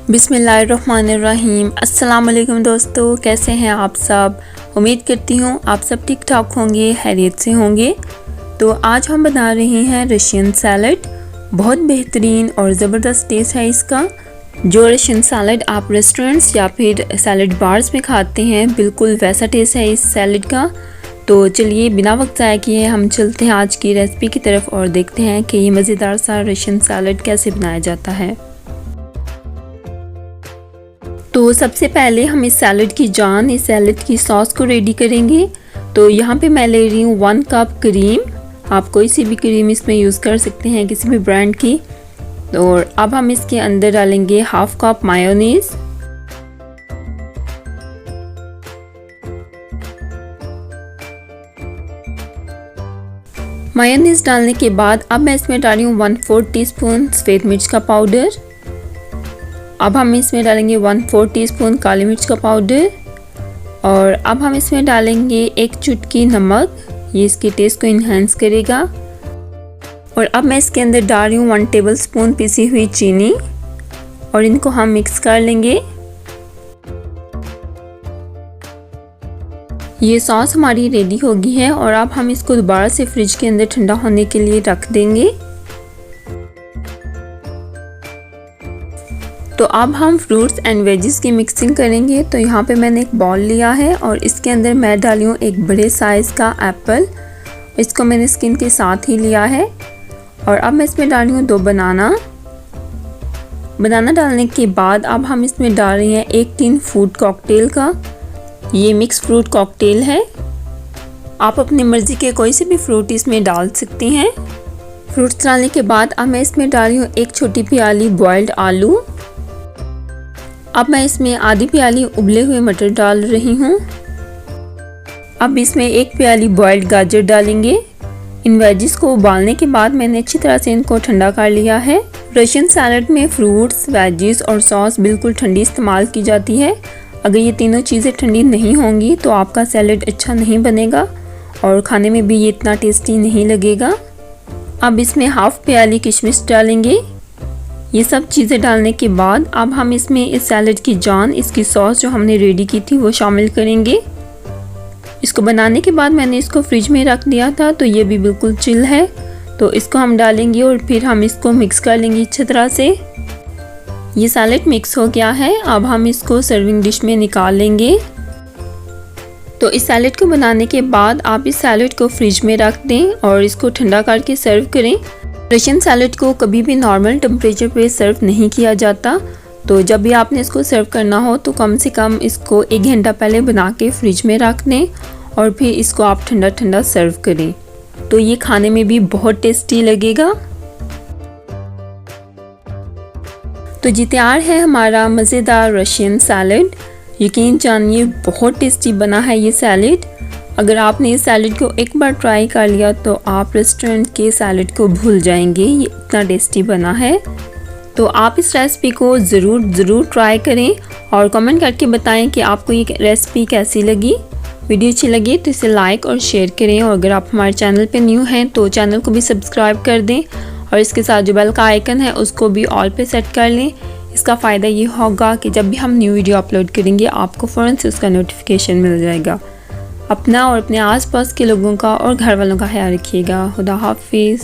बिस्मिल्लाहिर्रहमानिर्रहीम। अस्सलाम वालेकुम दोस्तों, कैसे हैं आप सब। उम्मीद करती हूँ आप सब ठीक ठाक होंगे, खैरियत से होंगे। तो आज हम बना रहे हैं रशियन सैलड। बहुत बेहतरीन और ज़बरदस्त टेस्ट है इसका। जो रशियन सैलड आप रेस्टोरेंट्स या फिर सैलड बार्स में खाते हैं, बिल्कुल वैसा टेस्ट है इस सैलड का। तो चलिए बिना वक्त ज़ाया किए हम चलते हैं आज की रेसिपी की तरफ और देखते हैं कि ये मज़ेदार सा रशियन सैलड कैसे बनाया जाता है। तो सबसे पहले हम इस सैलड की जान, इस सैलड की सॉस को रेडी करेंगे। तो यहाँ पे मैं ले रही हूँ 1 कप क्रीम। आप कोई सी भी क्रीम इसमें यूज़ कर सकते हैं, किसी भी ब्रांड की। और अब हम इसके अंदर डालेंगे 1/2 कप मायोनीज़। मायोनीज़ डालने के बाद अब मैं इसमें डाली हूँ 1/4 टीस्पून सफ़ेद मिर्च का पाउडर। अब हम इसमें डालेंगे 1/4 टीस्पून काली मिर्च का पाउडर। और अब हम इसमें डालेंगे 1 चुटकी नमक, ये इसके टेस्ट को इन्हेंस करेगा। और अब मैं इसके अंदर डाल रही हूँ 1 टेबलस्पून पिसी हुई चीनी और इनको हम मिक्स कर लेंगे। ये सॉस हमारी रेडी हो गई है और अब हम इसको दोबारा से फ्रिज के अंदर ठंडा होने के लिए रख देंगे। तो अब हम फ्रूट्स एंड वेजिस की मिक्सिंग करेंगे। तो यहाँ पे मैंने एक बाउल लिया है और इसके अंदर मैं डाली हूँ एक बड़े साइज़ का एप्पल। इसको मैंने स्किन के साथ ही लिया है। और अब मैं इसमें डाली हूँ 2 बनाना डालने के बाद अब हम इसमें डाल रहे हैं 1 टीन फ्रूट कॉकटेल का। ये मिक्स फ्रूट कॉकटेल है। आप अपनी मर्ज़ी के कोई से भी फ्रूट इसमें डाल सकते हैं। फ्रूट्स डालने के बाद अब मैं इसमें डाल रही हूँ 1 छोटी प्याली बॉइल्ड आलू। अब मैं इसमें आधी प्याली उबले हुए मटर डाल रही हूँ। अब इसमें 1 प्याली बॉइल्ड गाजर डालेंगे। इन वेजिस को उबालने के बाद मैंने अच्छी तरह से इनको ठंडा कर लिया है। रशियन सैलड में फ्रूट्स, वेजिस और सॉस बिल्कुल ठंडी इस्तेमाल की जाती है। अगर ये तीनों चीज़ें ठंडी नहीं होंगी तो आपका सैलड अच्छा नहीं बनेगा और खाने में भी ये इतना टेस्टी नहीं लगेगा। अब इसमें 1/2 प्याली किशमिश डालेंगे। ये सब चीज़ें डालने के बाद अब हम इसमें इस सैलड की जान, इसकी सॉस जो हमने रेडी की थी वो शामिल करेंगे। इसको बनाने के बाद मैंने इसको फ्रिज में रख दिया था, तो ये भी बिल्कुल चिल है। तो इसको हम डालेंगे और फिर हम इसको मिक्स कर लेंगे अच्छी तरह से। ये सैलड मिक्स हो गया है। अब हम इसको सर्विंग डिश में निकाल लेंगे। तो इस सैलड को बनाने के बाद आप इस सैलड को फ्रिज में रख दें और इसको ठंडा करके सर्व करें। रशियन सैलड को कभी भी नॉर्मल टेम्परेचर पे सर्व नहीं किया जाता। तो जब भी आपने इसको सर्व करना हो तो कम से कम इसको 1 घंटा पहले बना के फ्रिज में रख दें और फिर इसको आप ठंडा ठंडा सर्व करें। तो ये खाने में भी बहुत टेस्टी लगेगा। तो जी तैयार है हमारा मज़ेदार रशियन सैलड। यकीन जानिए बहुत टेस्टी बना है ये सैलड। अगर आपने इस सैलड को एक बार ट्राई कर लिया तो आप रेस्टोरेंट के सैलड को भूल जाएंगे, ये इतना टेस्टी बना है। तो आप इस रेसिपी को ज़रूर ट्राई करें और कमेंट करके बताएं कि आपको ये रेसिपी कैसी लगी। वीडियो अच्छी लगी तो इसे लाइक और शेयर करें और अगर आप हमारे चैनल पे न्यू हैं तो चैनल को भी सब्सक्राइब कर दें और इसके साथ जो बेल का आइकन है उसको भी ऑल पे सेट कर लें। इसका फ़ायदा ये होगा कि जब भी हम न्यू वीडियो अपलोड करेंगे आपको फ़ौरन से उसका नोटिफिकेशन मिल जाएगा। अपना और अपने आसपास के लोगों का और घर वालों का ख्याल रखिएगा। खुदा हाफिज़।